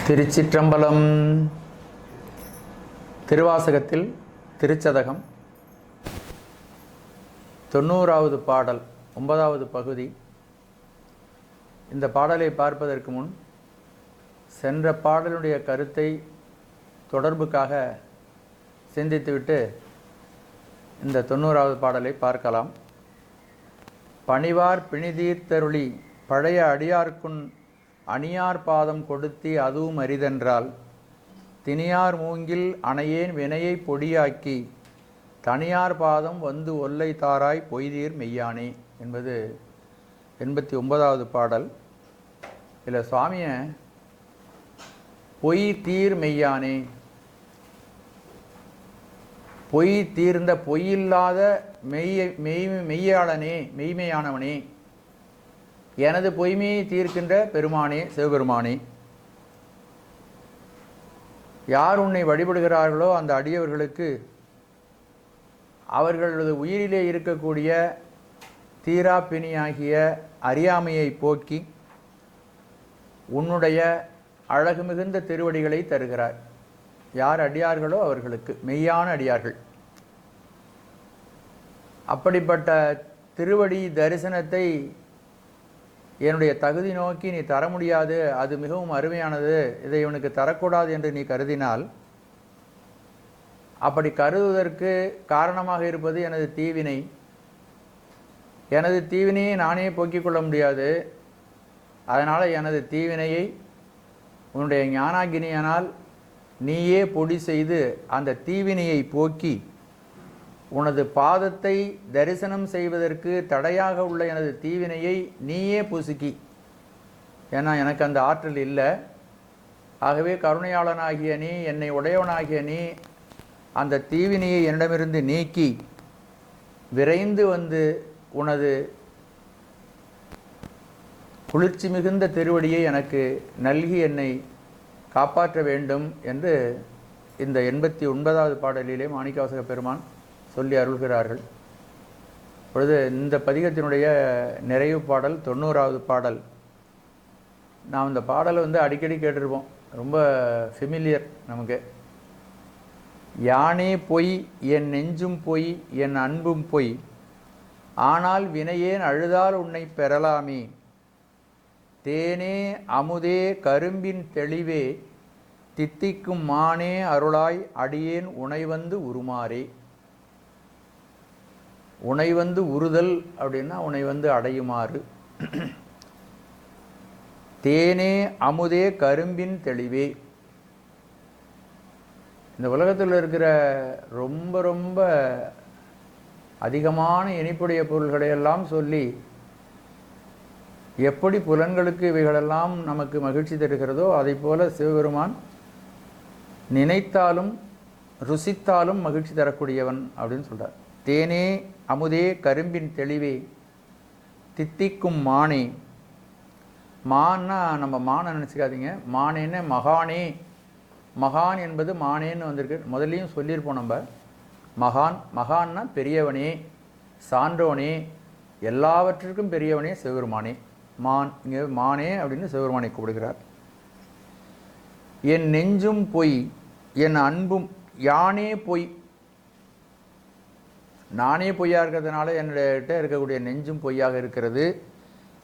திருச்சிற்றம்பலம். திருவாசகத்தில் திருச்சதகம் 90வது பாடல் 9வது பகுதி. இந்த பாடலை பார்ப்பதற்கு முன் சென்ற பாடலுடைய கருத்தை தொடர்புக்காக சிந்தித்துவிட்டு இந்த 90வது பாடலை பார்க்கலாம். பணிவார் பிணிதீர்த்தருளி பழைய அடியார்க்குன் அணியார் பாதம் கொடுத்தி அதுவும் அரிதென்றால் திணியார் மூங்கில் அணையேன் வினையை பொடியாக்கி தனியார் பாதம் வந்து ஒல்லை தாராய் பொய்தீர் மெய்யானே என்பது 89வது பாடல். இதில் சுவாமியை பொய் தீர் மெய்யானே, பொய் தீர்ந்த பொய்யில்லாத மெய்யாளனே, மெய்மையானவனே, எனது பொய்மையை தீர்க்கின்ற பெருமானே, சிவபெருமானே, யார் உன்னை வழிபடுகிறார்களோ அந்த அடியவர்களுக்கு அவர்களது உயிரிலே இருக்கக்கூடிய தீரா பிணியாகிய அறியாமையை போக்கி உன்னுடைய அழகு மிகுந்த திருவடிகளை தருகிறார். யார் அடியார்களோ அவர்களுக்கு மெய்யான அடியார்கள். அப்படிப்பட்ட திருவடி தரிசனத்தை என்னுடைய தகுதி நோக்கி நீ தர முடியாது, அது மிகவும் அருமையானது, இதை இவனுக்கு தரக்கூடாது என்று நீ கருதினால், அப்படி கருதுவதற்கு காரணமாக இருப்பது எனது தீவினை. எனது தீவினையை நானே போக்கிக் கொள்ள முடியாது. அதனால் எனது தீவினையை உன்னுடைய ஞானாகினியானால் நீயே பொடி செய்து அந்த தீவினையை போக்கி உனது பாதத்தை தரிசனம் செய்வதற்கு தடையாக உள்ள எனது தீவினையை நீயே புசுக்கி, ஏன்னா எனக்கு அந்த ஆற்றல் இல்லை. ஆகவே கருணையாளனாகிய நீ, என்னை உடையவனாகிய நீ அந்த தீவினையை என்னிடமிருந்து நீக்கி விரைந்து வந்து உனது குளிர்ச்சி மிகுந்த திருவடியை எனக்கு நல்கி என்னை காப்பாற்ற வேண்டும் என்று இந்த 89வது பாடலிலே மாணிக்கவாசக பெருமான் சொல்லி அருள்கிறார்கள். பொழுது இந்த பதிகத்தினுடைய நிறைவு பாடல் 90வது பாடல். நாம் இந்த பாடலை அடிக்கடி கேட்டிருப்போம், ரொம்ப ஃபெமிலியர் நமக்கு. யானே பொய் என் நெஞ்சும் பொய் என் அன்பும் பொய், ஆனால் வினையேன் அழுதால் உன்னை பெறலாமே, தேனே அமுதே கரும்பின் தெளிவே தித்திக்கும் மானே அருளாய் அடியேன் உனைவந்து உருமாறே. உனைவந்து உறுதல் அப்படின்னா உனைவந்து அடையுமாறு. தேனே அமுதே கரும்பின் தெளிவே. இந்த உலகத்தில் இருக்கிற ரொம்ப ரொம்ப அதிகமான இனிப்புடைய பொருள்களையெல்லாம் சொல்லி எப்படி புலன்களுக்கு இவைகளெல்லாம் நமக்கு மகிழ்ச்சி தருகிறதோ அதை போல சிவபெருமான் நினைத்தாலும் ருசித்தாலும் மகிழ்ச்சி தரக்கூடியவன் அப்படின்னு சொல்கிறார். தேனே அமுதே கரும்பின் தெளிவே தித்திக்கும் மானே. மான்னா நம்ம மானை நினச்சிக்காதீங்க, மானேன்னு மகானே. மகான் என்பது மானேன்னு வந்திருக்கு. முதல்லையும் சொல்லியிருப்போம் நம்ம. மகான், மகான்னா பெரியவனே, சான்றோனே, எல்லாவற்றிற்கும் பெரியவனே சிவபெருமானே. மான், இங்கே மானே அப்படின்னு சிவபெருமானை கூப்பிடுகிறார். என் நெஞ்சும் பொய் என் அன்பும், யானே பொய், நானே பொய்யாக இருக்கிறதுனால என்னிட்ட இருக்கக்கூடிய நெஞ்சும் பொய்யாக இருக்கிறது,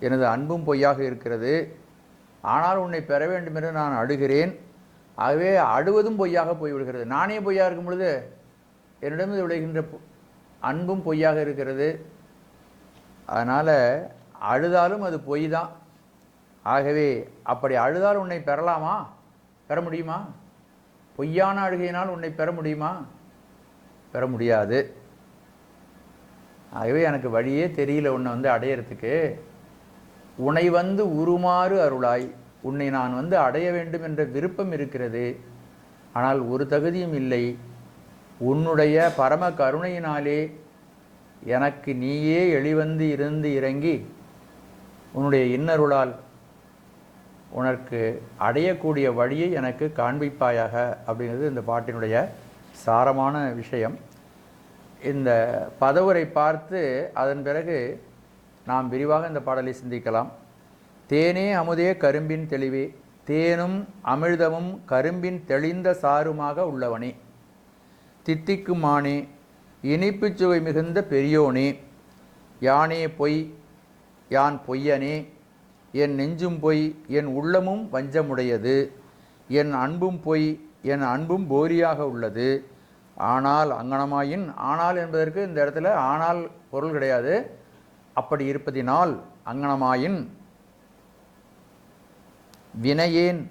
எனது அன்பும் பொய்யாக இருக்கிறது. ஆனால் உன்னை பெற வேண்டும் என்று நான் அழுகிறேன். ஆகவே அழுவதும் பொய்யாக போய்விடுகிறது. நானே பொய்யாக இருக்கும் பொழுது என்னிடமிருந்து விளைகின்ற அன்பும் பொய்யாக இருக்கிறது. அதனால் அழுதாலும் அது பொய் தான். ஆகவே அப்படி அழுதால் உன்னை பெறலாமா? பெற முடியுமா? பொய்யான அழுகையினால் உன்னை பெற முடியுமா? பெற முடியாது. ஆகவே எனக்கு வழியே தெரியல உன்னை அடையிறதுக்கு. உன்னை வந்து உருமாறு அருளாய், உன்னை நான் அடைய வேண்டும் என்ற விருப்பம் இருக்கிறது. ஆனால் ஒரு தகுதியும் இல்லை. உன்னுடைய பரம கருணையினாலே எனக்கு நீயே எளிவந்து இருந்து இறங்கி உன்னுடைய இன்னருளால் உனக்கு அடையக்கூடிய வழியை எனக்கு காண்பிப்பாயாக அப்படிங்கிறது இந்த பாட்டினுடைய சாரமான விஷயம். இந்த பதவுரை பார்த்து அதன் பிறகு நாம் விரிவாக இந்த பாடலை சிந்திக்கலாம். தேனே அமுதே கரும்பின் தெளிவே, தேனும் அமிழ்தமும் கரும்பின் தெளிந்த சாருமாக உள்ளவனே, தித்திக்குமானே, இனிப்புச் சுவை மிகுந்த பெரியோனே, யானே பொய் யான் பொய்யனே, என் நெஞ்சும் பொய் என் உள்ளமும் வஞ்சமுடையது, என் அன்பும் பொய் என் அன்பும் போரியாக உள்ளது. ஆனால் அங்கனமாயின், ஆனால் என்பதற்கு இந்த இடத்துல ஆனால் பொருள் கிடையாது. அப்படி இருப்பதினால் அங்கனமாயின் வினையேன்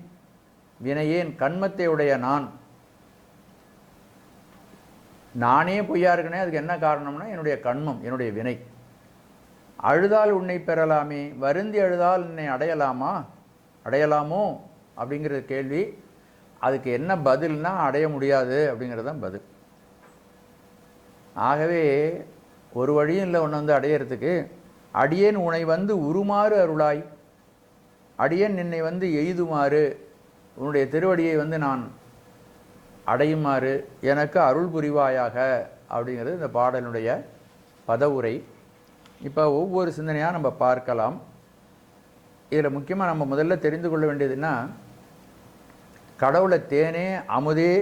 வினையேன் கண்மத்தை உடைய நானே பொய்யா இருக்கனே. அதுக்கு என்ன காரணம்னா என்னுடைய கண்மம், என்னுடைய வினை. அழுதால் உன்னை பெறலாமே, வருந்தி அழுதால் உன்னை அடையலாமோ அப்படிங்கிற கேள்வி. அதுக்கு என்ன பதில்னா அடைய முடியாது அப்படிங்கிறது தான் பதில். ஆகவே ஒரு வழியும் இல்லை ஒன்று வந்து அடையிறதுக்கு. அடியேன் உன்னை வந்து உருமாறு அருளாய், அடியேன் நின்னை வந்து எய்துமாறு, உன்னுடைய திருவடியை வந்து நான் அடையுமாறு எனக்கு அருள் புரிவாயாக அப்படிங்கிறது இந்த பாடலுடைய பதவுரை. இப்போ ஒவ்வொரு சிந்தனையாக நம்ம பார்க்கலாம். இதில் முக்கியமாக நம்ம முதல்ல தெரிந்து கொள்ள வேண்டியதுன்னா, கடவுளை தேனே அமுதே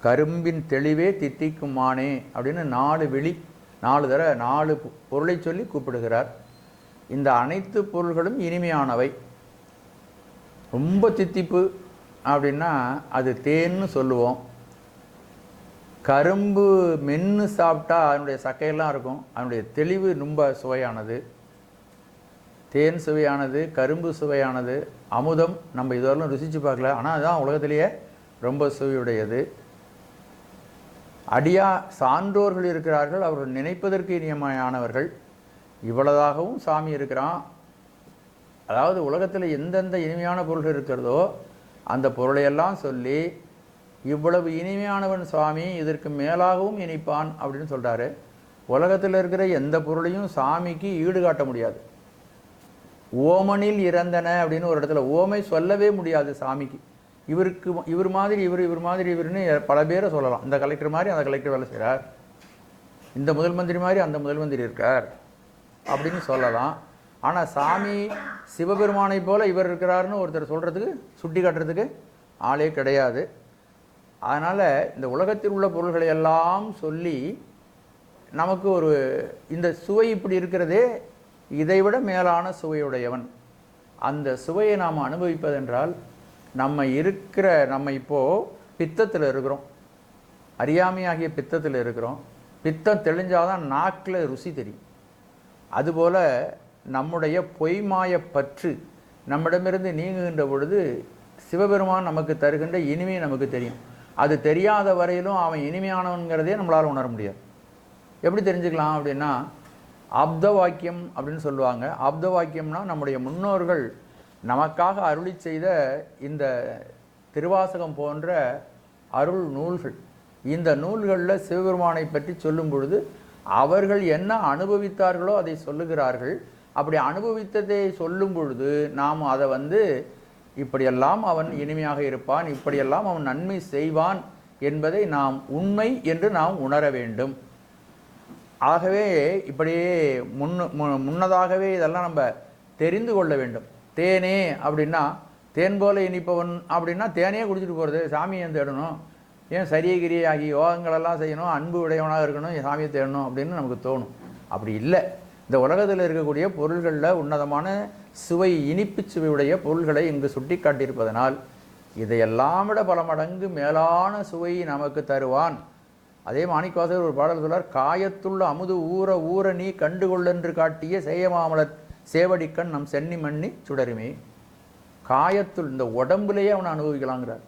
கரும்பின் தெளிவே தித்திக்குமானே அப்படின்னு 4 தடவை 4 பொருளை சொல்லி கூப்பிடுகிறார். இந்த அனைத்து பொருள்களும் இனிமையானவை. ரொம்ப தித்திப்பு அப்படின்னா அது தேன்னு சொல்லுவோம். கரும்பு மென்று சாப்பிட்டா அதனுடைய சக்கையெல்லாம் இருக்கும், அதனுடைய தெளிவு ரொம்ப சுவையானது. தேன் சுவையானது, கரும்பு சுவையானது, அமுதம் நம்ம இதுவரையிலும் ருசித்து பார்க்கல, ஆனால் அதுதான் உலகத்திலேயே ரொம்ப சுவையுடையது. அடியா சான்றோர்கள் இருக்கிறார்கள், அவர்கள் நினைப்பதற்கு இனிமையானவர்கள். இவ்வளதாகவும் சாமி இருக்கிறான். அதாவது உலகத்தில் எந்தெந்த இனிமையான பொருள்கள் இருக்கிறதோ அந்த பொருளையெல்லாம் சொல்லி இவ்வளவு இனிமையானவன் சுவாமி, இதற்கு மேலாகவும் இனிப்பான் அப்படின்னு சொல்கிறாரு. உலகத்தில் இருக்கிற எந்த பொருளையும் சாமிக்கு ஈடு காட்ட முடியாது. ஓமனில் இறந்தன அப்படின்னு ஒரு இடத்துல ஓமை சொல்லவே முடியாது சாமிக்கு. இவர் மாதிரி இவர்னு பல பேரை சொல்லலாம். இந்த கலெக்டர் மாதிரி அந்த கலெக்டர் வேலை செய்கிறார், இந்த முதல் மந்திரி மாதிரி அந்த முதல் மந்திரி இருக்கார் அப்படின்னு சொல்லலாம். ஆனால் சாமி சிவபெருமானை போல இவர் இருக்கிறாருன்னு ஒருத்தர் சொல்கிறதுக்கு, சுட்டி காட்டுறதுக்கு ஆளே கிடையாது. அதனால் இந்த உலகத்தில் உள்ள பொருள்களை எல்லாம் சொல்லி நமக்கு இந்த சுவை இப்படி இருக்கிறதே, இதைவிட மேலான சுவையுடையவன். அந்த சுவையை நாம் அனுபவிப்பதென்றால் நம்ம இப்போது பித்தத்தில் இருக்கிறோம், அறியாமையாகிய பித்தத்தில் இருக்கிறோம். பித்தம் தெளிஞ்சாதான் நாக்கில் ருசி தெரியும். அதுபோல் நம்முடைய பொய்மாய பற்று நம்மிடமிருந்து நீங்குகின்ற பொழுது சிவபெருமான் நமக்கு தருகின்ற இனிமை நமக்கு தெரியும். அது தெரியாத வரையிலும் அவன் இனிமையானவன்கிறதே நம்மளால் உணர முடியாது. எப்படி தெரிஞ்சுக்கலாம் அப்படின்னா, ஆப்த வாக்கியம் அப்படின்னு சொல்லுவாங்க. ஆப்த வாக்கியம்னா நம்முடைய முன்னோர்கள் நமக்காக அருளி செய்த இந்த திருவாசகம் போன்ற அருள் நூல்கள். இந்த நூல்களில் சிவபெருமானை பற்றி சொல்லும் பொழுது அவர்கள் என்ன அனுபவித்தார்களோ அதை சொல்லுகிறார்கள். அப்படி அனுபவித்ததை சொல்லும் பொழுது நாம் அதை இப்படியெல்லாம் அவன் இனிமையாக இருப்பான், இப்படியெல்லாம் அவன் நன்மை செய்வான் என்பதை நாம் உண்மை என்று நாம் உணர வேண்டும். ஆகவே இப்படியே முன்னதாகவே இதெல்லாம் நம்ம தெரிந்து கொள்ள வேண்டும். தேனே அப்படின்னா தேன் போல இனிப்பவன் அப்படின்னா தேனே குடிச்சிட்டு போகிறது, சாமியை தேடணும், ஏன் சரியகிரி ஆகிய யோகங்களெல்லாம் செய்யணும், அன்பு உடையவனாக இருக்கணும், சாமியை தேடணும் அப்படின்னு நமக்கு தோணும். அப்படி இல்லை. இந்த உலகத்தில் இருக்கக்கூடிய பொருள்களில் உன்னதமான சுவை, இனிப்பு சுவையுடைய பொருள்களை இங்கு சுட்டி காட்டியிருப்பதனால் இதையெல்லாம் விட பல மடங்கு மேலான சுவை நமக்கு தருவான். அதே மாணிக்கவாசகர் ஒரு பாடல் சொல்றார், காயத்துள்ள அமுது ஊற ஊற நீ கண்டுகொள்ளென்று காட்டிய சேயமாமலர் சேவடிக்கண் நம் சென்னி மண்ணி சுடருமே. காயத்துள், இந்த உடம்புலேயே அவனை அனுபவிக்கலாங்கிறார்.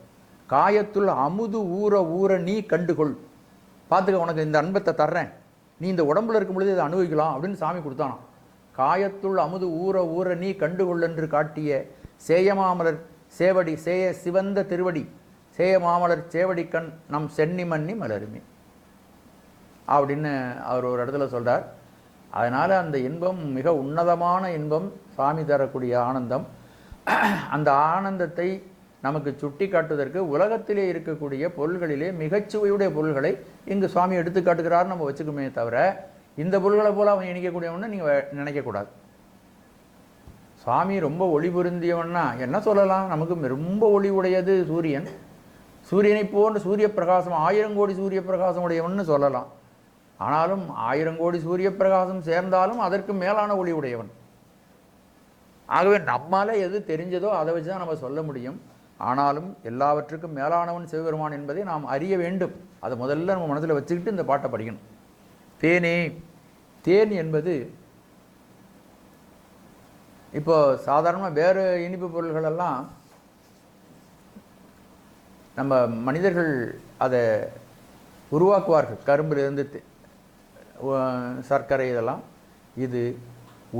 காயத்துள் அமுது ஊற ஊற நீ கண்டுகொள், பார்த்துக்க உனக்கு இந்த அன்பத்தை தர்றேன், நீ இந்த உடம்புல இருக்கும் பொழுது இதை அனுபவிக்கலாம் அப்படின்னு சாமி கொடுத்தானாம். காயத்துள் அமுது ஊற ஊற நீ கண்டுகொள்ளென்று காட்டிய சேயமாமலர் சேவடி சிவந்த திருவடி சேயமாமலர் சேவடிக்கண் நம் சென்னி மண்ணி மலருமே அப்படின்னு அவர் ஒரு இடத்துல சொல்கிறார். அதனால் அந்த இன்பம் மிக உன்னதமான இன்பம், சாமி தரக்கூடிய ஆனந்தம். அந்த ஆனந்தத்தை நமக்கு சுட்டி காட்டுவதற்கு உலகத்திலே இருக்கக்கூடிய பொருள்களிலே மிகச்சுவையுடைய பொருள்களை இங்கு சுவாமி எடுத்து காட்டுகிறார் நம்ம வச்சுக்குமே தவிர, இந்த பொருள்களை போல் அவன் இணைக்கக்கூடியவன்னு நீங்கள் நினைக்கக்கூடாது. சுவாமி ரொம்ப ஒளி பொருந்தியவன்னா என்ன சொல்லலாம்? நமக்கு ரொம்ப ஒளி உடையது சூரியன். சூரியனை போன்ற சூரிய பிரகாசம் 1000 கோடி சூரிய பிரகாசம் உடையவன் சொல்லலாம். ஆனாலும் 1000 கோடி சூரிய பிரகாசம் சேர்ந்தாலும் அதற்கு மேலான ஒளி உடையவன். ஆகவே நம்மால எது தெரிஞ்சதோ அதை வச்சு தான் நம்ம சொல்ல முடியும். ஆனாலும் எல்லாவற்றுக்கும் மேலானவன் சிவபெருமான் என்பதை நாம் அறிய வேண்டும். அதை முதல்ல நம்ம மனதில் வச்சுக்கிட்டு இந்த பாட்டை படிக்கணும். தேனே, தேன் என்பது இப்போ சாதாரணமாக வேறு இனிப்பு பொருள்களெல்லாம் நம்ம மனிதர்கள் அதை உருவாக்குவார்கள். கரும்பிலிருந்து சர்க்கரை இதெல்லாம். இது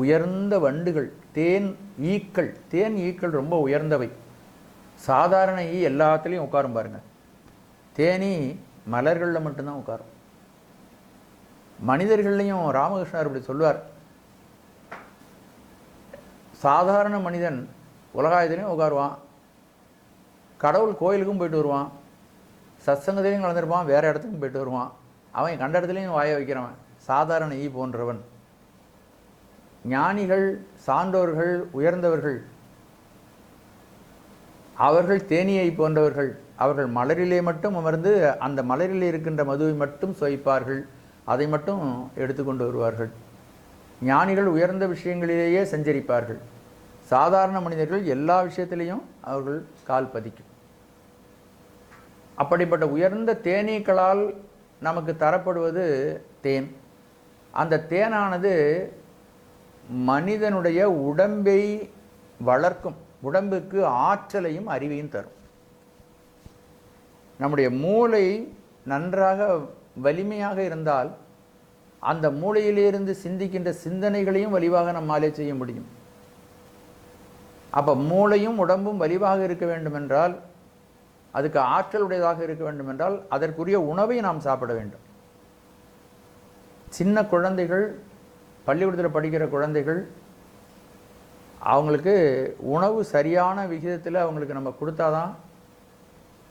உயர்ந்த வண்டுகள், தேன் ஈக்கள். தேன் ஈக்கள் ரொம்ப உயர்ந்தவை. சாதாரண ஈ எல்லாத்துலேயும் உட்காரும் பாருங்க. தேனீ மலர்களில் மட்டும்தான் உட்காரும். மனிதர்கள்லையும் ராமகிருஷ்ணர் அப்படி சொல்லுவார். சாதாரண மனிதன் உலகாயத்திலையும் உட்காருவான், கடவுள் கோயிலுக்கும் போயிட்டு வருவான், சத்சங்கத்திலையும் கலந்துருப்பான், வேறு இடத்துக்கும் போயிட்டு வருவான். அவன் கண்ட இடத்துலையும் வாய வைக்கிறவன் சாதாரண ஈ போன்றவன். ஞானிகள், சான்றோர்கள், உயர்ந்தவர்கள் அவர்கள் தேனியை போன்றவர்கள். அவர்கள் மலரிலே மட்டும் அமர்ந்து அந்த மலரிலே இருக்கின்ற மதுவை மட்டும் சுவைப்பார்கள், அதை மட்டும் எடுத்துக்கொண்டு வருவார்கள். ஞானிகள் உயர்ந்த விஷயங்களிலேயே சஞ்சரிப்பார்கள். சாதாரண மனிதர்கள் எல்லா விஷயத்திலையும் அவர்கள் கால் பதிக்கும். அப்படிப்பட்ட உயர்ந்த தேனீக்களால் நமக்கு தரப்படுவது தேன். அந்த தேனானது மனிதனுடைய உடம்பை வளர்க்கும், உடம்புக்கு ஆற்றலையும் அறிவையும் தரும். நம்முடைய மூளை நன்றாக வலிமையாக இருந்தால் அந்த மூளையிலிருந்து சிந்திக்கின்ற சிந்தனைகளையும் வலிவாக நம்மாலே செய்ய முடியும். அப்போ மூளையும் உடம்பும் வலிவாக இருக்க வேண்டுமென்றால், அதுக்கு ஆற்றல் உடையதாக இருக்க வேண்டுமென்றால் அதற்குரிய உணவை நாம் சாப்பிட வேண்டும். சின்ன குழந்தைகள், பள்ளிக்கூடத்தில் படிக்கிற குழந்தைகள், அவங்களுக்கு உணவு சரியான விகிதத்தில் அவங்களுக்கு நம்ம கொடுத்தாதான்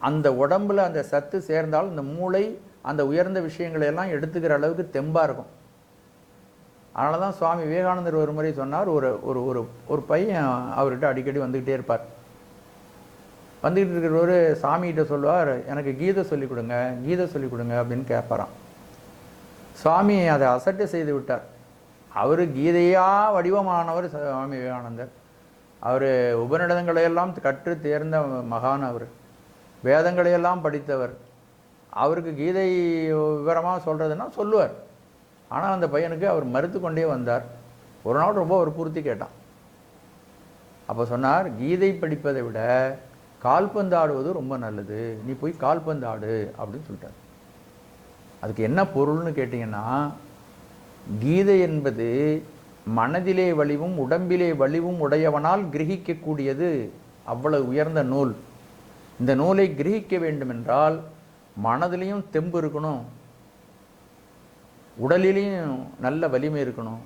அந்த உடம்பில் அந்த சத்து சேர்ந்தால் இந்த மூளை அந்த உயர்ந்த விஷயங்களை எல்லாம் எடுத்துக்கிற அளவுக்கு தெம்பாக இருக்கும். அதனால தான் சுவாமி விவேகானந்தர் ஒரு முறை சொன்னார், ஒரு ஒரு ஒரு ஒரு பையன் அவர்கிட்ட அடிக்கடி வந்துக்கிட்டே இருப்பார். வந்துக்கிட்டு இருக்கிறவர் சாமிகிட்ட சொல்லுவார், எனக்கு கீதை சொல்லிக் கொடுங்க, கீதை சொல்லிக் கொடுங்க அப்படின்னு கேட்பாராம். சுவாமி அதை அசட்டை செய்து விட்டார். அவர் கீதையா வடிவமானவர் சுவாமி விவேகானந்தர். அவர் உபநிடதங்களையெல்லாம் கற்று தேர்ந்த மகான். அவர் வேதங்களையெல்லாம் படித்தவர். அவருக்கு கீதை விவரமாக சொல்கிறதுன்னா சொல்லுவார். ஆனால் அந்த பையனுக்கு அவர் மறுத்து கொண்டே வந்தார். ஒரு நாள் ரொம்ப வற்புறுத்தி கேட்டான். அப்போ சொன்னார், கீதை படிப்பதை விட கால்பந்து ஆடுவது ரொம்ப நல்லது, நீ போய் கால்பந்து ஆடு அப்படின்னு சொல்லிட்டார். அதுக்கு என்ன பொருள்னு கேட்டிங்கன்னா, கீதை என்பது மனதிலே வலிவும் உடம்பிலே வலிவும் உடையவனால் கிரகிக்கக்கூடியது. அவ்வளவு உயர்ந்த நூல். இந்த நூலை கிரகிக்க வேண்டுமென்றால் மனதிலையும் தெம்பு இருக்கணும், உடலிலையும் நல்ல வலிமை இருக்கணும்.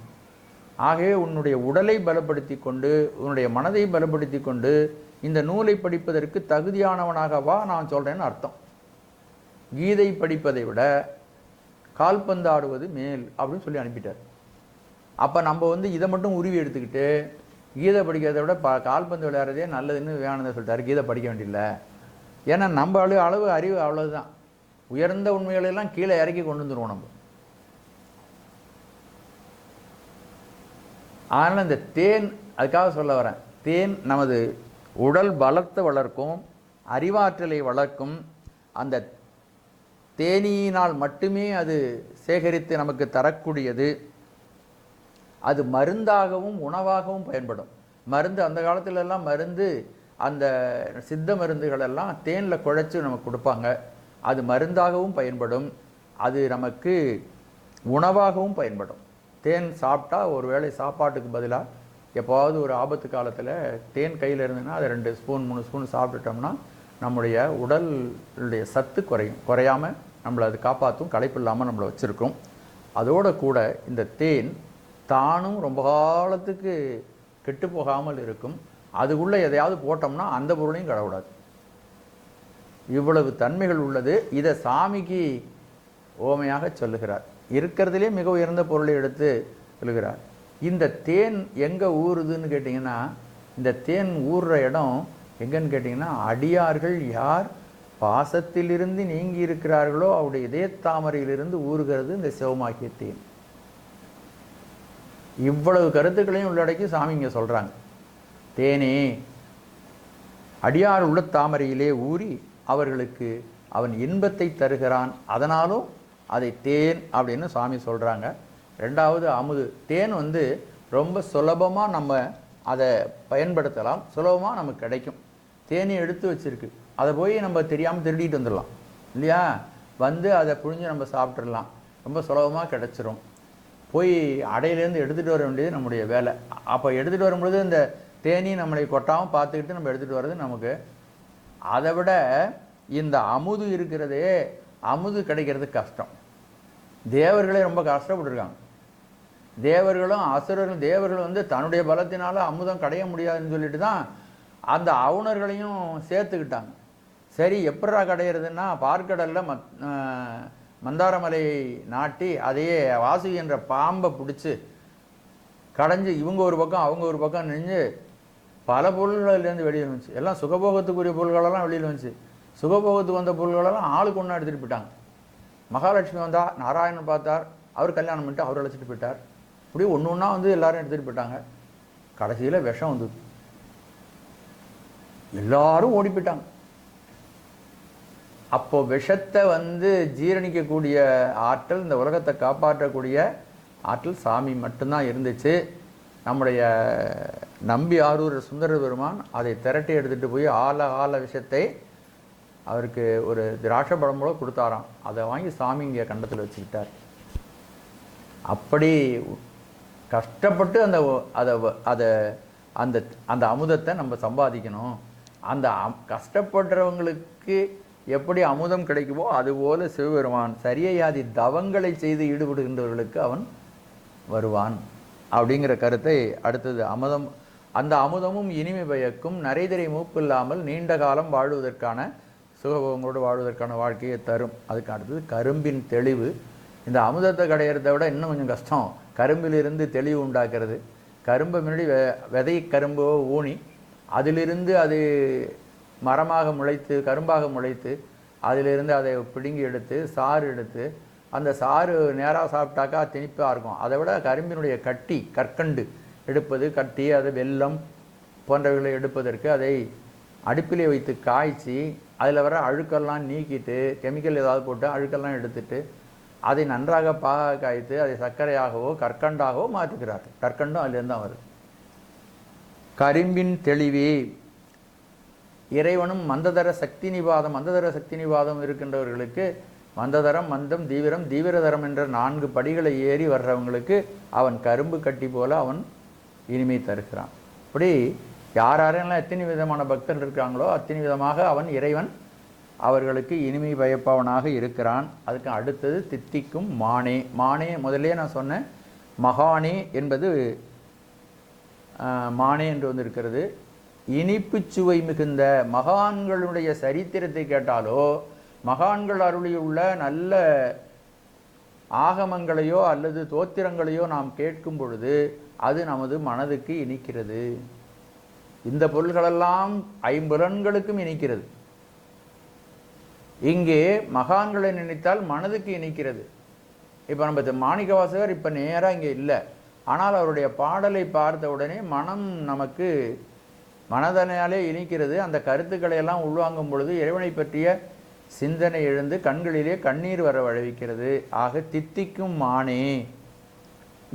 ஆகவே உன்னுடைய உடலை பலப்படுத்தி கொண்டு உன்னுடைய மனதை பலப்படுத்தி கொண்டு இந்த நூலை படிப்பதற்கு தகுதியானவனாகவா நான் சொல்கிறேன்னு அர்த்தம். கீதை படிப்பதை விட கால்பந்து ஆடுவது மேல் அப்படின்னு சொல்லி அனுப்பிட்டார். அப்போ நம்ம இதை மட்டும் உருவி எடுத்துக்கிட்டு கீதை படிக்கிறத விட கால்பந்து விளையாடுறதே நல்லதுன்னு விவேகானந்தர் சொல்லிட்டார். கீதை படிக்க வேண்டியதில்லை. ஏன்னா நம்ம அளவு அறிவு அவ்வளவுதான். உயர்ந்த உண்மைகளெல்லாம் கீழே இறக்கி கொண்டு வந்துடுவோம் நம்ம. அதனால் இந்த தேன், அதுக்காக சொல்ல வரேன், தேன் நமது உடல் பலத்தை வளர்க்கும், அறிவாற்றலை வளர்க்கும். அந்த தேனியினால் மட்டுமே அது சேகரித்து நமக்கு தரக்கூடியது. அது மருந்தாகவும் உணவாகவும் பயன்படும். மருந்து அந்த காலத்திலெல்லாம் மருந்து, அந்த சித்த மருந்துகளெல்லாம் தேனில் குழைச்சி நமக்கு கொடுப்பாங்க. அது மருந்தாகவும் பயன்படும், அது நமக்கு உணவாகவும் பயன்படும். தேன் சாப்பிட்டா ஒரு வேளை சாப்பாட்டுக்கு பதிலாக எப்போவாவது ஒரு ஆபத்து காலத்தில் தேன் கையில் இருந்ததுன்னா அதை 2 ஸ்பூன் 3 ஸ்பூன் சாப்பிட்டுட்டோம்னா நம்முடைய உடலுடைய சத்து குறையாமல் நம்மளை அது காப்பாற்றும், களைப்பு இல்லாமல் நம்மளை வச்சுருக்கும். அதோடு கூட இந்த தேன் தானும் ரொம்ப காலத்துக்கு கெட்டு போகாமல் இருக்கும். அதுக்குள்ளே எதையாவது போட்டோம்னா அந்த பொருளையும் கடக்கூடாது. இவ்வளவு தன்மைகள் உள்ளது. இதை சாமிக்கு ஓமையாக சொல்லுகிறார். இருக்கிறதுலே மிக உயர்ந்த பொருளை எடுத்து சொல்லுகிறார். இந்த தேன் எங்கே ஊறுதுன்னு கேட்டிங்கன்னா, இந்த தேன் ஊறுற இடம் எங்கன்னு கேட்டிங்கன்னா, அடியார்கள் யார் பாசத்திலிருந்து நீங்கி இருக்கிறார்களோ அவருடைய இதய தாமரையிலிருந்து ஊறுகிறது இந்த சிவமாக்கிய தேன். இவ்வளவு கருத்துக்களையும் உள்ளடக்கி சாமி இங்கே சொல்கிறாங்க. தேனே அடியார் உள்ள தாமரையிலே ஊறி அவர்களுக்கு அவன் இன்பத்தை தருகிறான், அதனாலும் அதை தேன் அப்படின்னு சாமி சொல்கிறாங்க. ரெண்டாவது அமுது. தேன் ரொம்ப சுலபமாக நம்ம அதை பயன்படுத்தலாம், சுலபமாக நமக்கு கிடைக்கும். தேனி எடுத்து வச்சுருக்கு, அதை போய் நம்ம தெரியாமல் திருடிட்டு வந்துடலாம் இல்லையா? அதை புழிஞ்சு நம்ம சாப்பிட்றலாம், ரொம்ப சுலபமாக கிடச்சிரும். போய் அடையிலேருந்து எடுத்துகிட்டு வர வேண்டியது நம்முடைய வேலை. அப்போ எடுத்துகிட்டு வரும்பொழுது இந்த தேனி நம்மளை கொட்டாமல் பார்த்துக்கிட்டு நம்ம எடுத்துகிட்டு வர்றது நமக்கு. அதை விட இந்த அமுது இருக்கிறதே, அமுது கிடைக்கிறது கஷ்டம். தேவர்களே ரொம்ப கஷ்டப்பட்டுருக்காங்க. தேவர்களும் அசுரர்களும், தேவர்கள் தன்னுடைய பலத்தினால அமுதம் கடைய முடியாதுன்னு சொல்லிட்டு தான் அந்த அவுணர்களையும் சேர்த்துக்கிட்டாங்க. சரி, எப்படா கடையிறதுன்னா, பார்க்கடலில் மந்தாரமலையை நாட்டி அதையே வாசுகி என்ற பாம்பை பிடிச்சி கடைஞ்சி இவங்க ஒரு பக்கம் அவங்க ஒரு பக்கம் நின்று பல பொருள்களிலேருந்து வெளியில் வந்துச்சு. எல்லாம் சுகபோகத்துக்குரிய பொருள்களெல்லாம் வெளியில் வந்துச்சு. சுகபோகத்துக்கு வந்த பொருள்களெல்லாம் ஆளுக்கு ஒன்றா எடுத்துகிட்டு போயிட்டாங்க. மகாலட்சுமி வந்தால் நாராயணன் பார்த்தார், அவர் கல்யாணம் பண்ணிட்டு அவர் அழைச்சிட்டு போயிட்டார். இப்படி ஒன்று ஒன்றா எல்லாரும் எடுத்துகிட்டு போயிட்டாங்க. கடைசியில் விஷம் வந்தது, எல்லாரும் ஓடி போயிட்டாங்க. அப்போ விஷத்தை ஜீரணிக்கக்கூடிய ஆற்றல், இந்த உலகத்தை காப்பாற்றக்கூடிய ஆற்றல் சாமி மட்டும்தான் இருந்துச்சு. நம்முடைய நம்பி ஆரூர் சுந்தர பெருமான் அதை திரட்டி எடுத்துகிட்டு போய் ஆல விஷத்தை அவருக்கு ஒரு திராட்சை பழம் போல கொடுத்தாராம். அதை வாங்கி சாமி இங்கே கண்டத்தில் வச்சுக்கிட்டார். அப்படி கஷ்டப்பட்டு அந்த அமுதத்தை நம்ம சம்பாதிக்கணும். அந்த கஷ்டப்படுறவங்களுக்கு எப்படி அமுதம் கிடைக்குமோ அதுபோல சிவபெருமான் சரியையாதி தவங்களை செய்து ஈடுபடுகின்றவர்களுக்கு அவன் வருவான் அப்படிங்கிற கருத்தை அடுத்தது. அந்த அமுதமும் இனிமை பயக்கும், நரைதிரை மூப்பு இல்லாமல் நீண்ட காலம் வாழ்வதற்கான, சுகபோகங்களோடு வாழ்வதற்கான வாழ்க்கையை தரும். அதுக்கு அடுத்தது கரும்பின் தெளிவு. இந்த அமுதத்தை கடையிறத விட இன்னும் கொஞ்சம் கஷ்டம் கரும்பிலிருந்து தெளிவு உண்டாக்குறது. கரும்பை முன்னாடி விதை கரும்போ ஊனி அதிலிருந்து அது மரமாக முளைத்து கரும்பாக முளைத்து அதிலிருந்து அதை பிடுங்கி எடுத்து சாறு எடுத்து, அந்த சாறு நேராக சாப்பிட்டாக்கா திணிப்பாக இருக்கும். அதை விட கரும்பினுடைய கட்டி, கற்கண்டு எடுப்பது, கட்டி அதை வெல்லம் போன்றவைகளை எடுப்பதற்கு அதை அடுப்பிலே வைத்து காய்ச்சி அதில் வர அழுக்கெல்லாம் நீக்கிட்டு, கெமிக்கல் ஏதாவது போட்டு அழுக்கெல்லாம் எடுத்துட்டு அதை நன்றாக பாக காய்த்து அதை சர்க்கரையாகவோ கற்கண்டாகவோ மாற்றுகிறார்கள். கற்கண்டும் அதுலேருந்து தான் வருது. கரும்பின் தெளிவே இறைவனும் மந்ததர சக்தி நிவாதம் இருக்கின்றவர்களுக்கு மந்ததரம், மந்தம், தீவிரம், தீவிரதரம் என்ற 4 படிகளை ஏறி வர்றவங்களுக்கு அவன் கரும்பு கட்டி போல அவன் இனிமை தருகிறான். இப்படி யாரெல்லாம் எத்தனை விதமான பக்தர்கள் இருக்காங்களோ அத்தனை விதமாக அவன் இறைவன் அவர்களுக்கு இனிமை பயப்பவனாக இருக்கிறான். அதுக்கு அடுத்தது தித்திக்கும் மானே. மானே முதலே நான் சொன்னேன், மகானே என்பது மானே என்று இருக்கிறது. இனிப்பு சுவை மிகுந்த மகான்களுடைய சரித்திரத்தை கேட்டாலோ, மகான்கள் அருளியுள்ள நல்ல ஆகமங்களையோ அல்லது தோத்திரங்களையோ நாம் கேட்கும் பொழுது அது நமது மனதுக்கு இனிக்கிறது. இந்த பொருள்களெல்லாம் ஐம்புலன்களுக்கும் இனிக்கிறது. இங்கே மகான்களை நினைத்தால் மனதுக்கு இனிக்கிறது. இப்போ நம்ம மாணிக்கவாசகர் இப்போ நேராக இங்கே இல்லை, ஆனால் அவருடைய பாடலை பார்த்த உடனே மனம் நமக்கு மனதனாலே இனிக்கிறது. அந்த கருத்துக்களை எல்லாம் உள்வாங்கும் பொழுது இறைவனை பற்றிய சிந்தனை எழுந்து கண்களிலே கண்ணீர் வர வழிவிக்கிறது. ஆக தித்திக்கும் மானே.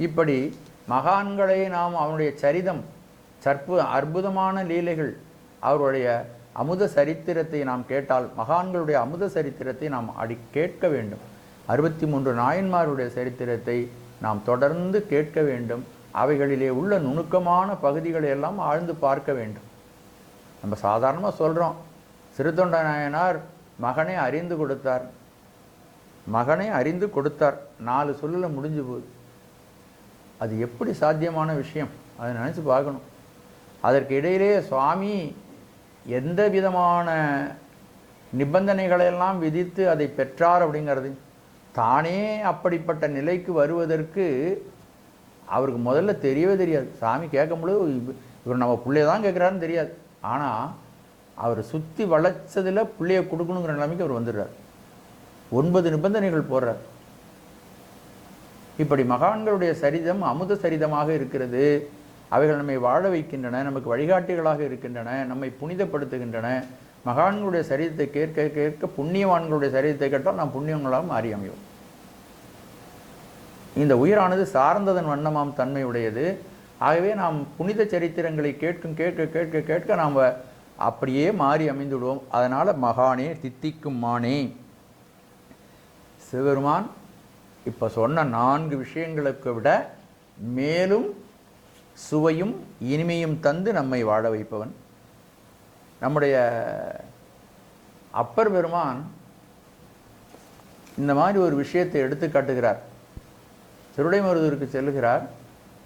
இப்படி மகான்களை நாம் அவனுடைய சரிதம், அற்புதமான லீலைகள், அவருடைய அமுத சரித்திரத்தை நாம் கேட்டால், மகான்களுடைய அமுத சரித்திரத்தை நாம் கேட்க வேண்டும். 63 நாயன்மாருடைய சரித்திரத்தை நாம் தொடர்ந்து கேட்க வேண்டும். அவைகளிலே உள்ள நுணுக்கமான பகுதிகளை எல்லாம் ஆழ்ந்து பார்க்க வேண்டும். நம்ம சாதாரணமாக சொல்கிறோம், சிறுத்தொண்ட நாயனார் மகனை அறிந்து கொடுத்தார், 4 சொல்லில் முடிஞ்சு போகுது. அது எப்படி சாத்தியமான விஷயம்? அதை நினச்சி பார்க்கணும். அதற்கு இடையிலே சுவாமி எந்த விதமான நிபந்தனைகளெல்லாம் விதித்து அதை பெற்றார் அப்படிங்கிறது, தானே அப்படிப்பட்ட நிலைக்கு வருவதற்கு அவருக்கு முதல்ல தெரியவே தெரியாது. சாமி கேட்கும்பொழுது இவர் நம்ம பிள்ளைய தான் கேட்குறாருன்னு தெரியாது. ஆனால் அவர் சுற்றி வளைச்சதில் பிள்ளைய கொடுக்கணுங்கிற நிலைமைக்கு அவர் வந்துடுறார். 9 நிபந்தனைகள் போடுறார். இப்படி மகான்களுடைய சரிதம் அமுத சரிதமாக இருக்கிறது. அவைகள் நம்மை வாழ வைக்கின்றன, நமக்கு வழிகாட்டிகளாக இருக்கின்றன, நம்மை புனிதப்படுத்துகின்றன. மகான்களுடைய சரிதத்தை கேட்க கேட்க புண்ணியவான்களுடைய சரிதத்தை கேட்டால் நாம் புண்ணியங்களாக மாறி அமையும். இந்த உயிரானது சார்ந்ததன் வண்ணமாம் தன்மை உடையது. ஆகவே நாம் புனித சரித்திரங்களை கேட்கும் கேட்க கேட்க கேட்க நாம் அப்படியே மாறி அமைந்துவிடுவோம். அதனால் மகானே தித்திக்கும் மானே, சிவபெருமான் இப்போ சொன்ன 4 விஷயங்களுக்கு விட மேலும் சுவையும் இனிமையும் தந்து நம்மை வாழ வைப்பவன். நம்முடைய அப்பர் பெருமான் இந்த மாதிரி ஒரு விஷயத்தை எடுத்து காட்டுகிறார். திருவிடைமருதூருக்கு செல்கிறார்,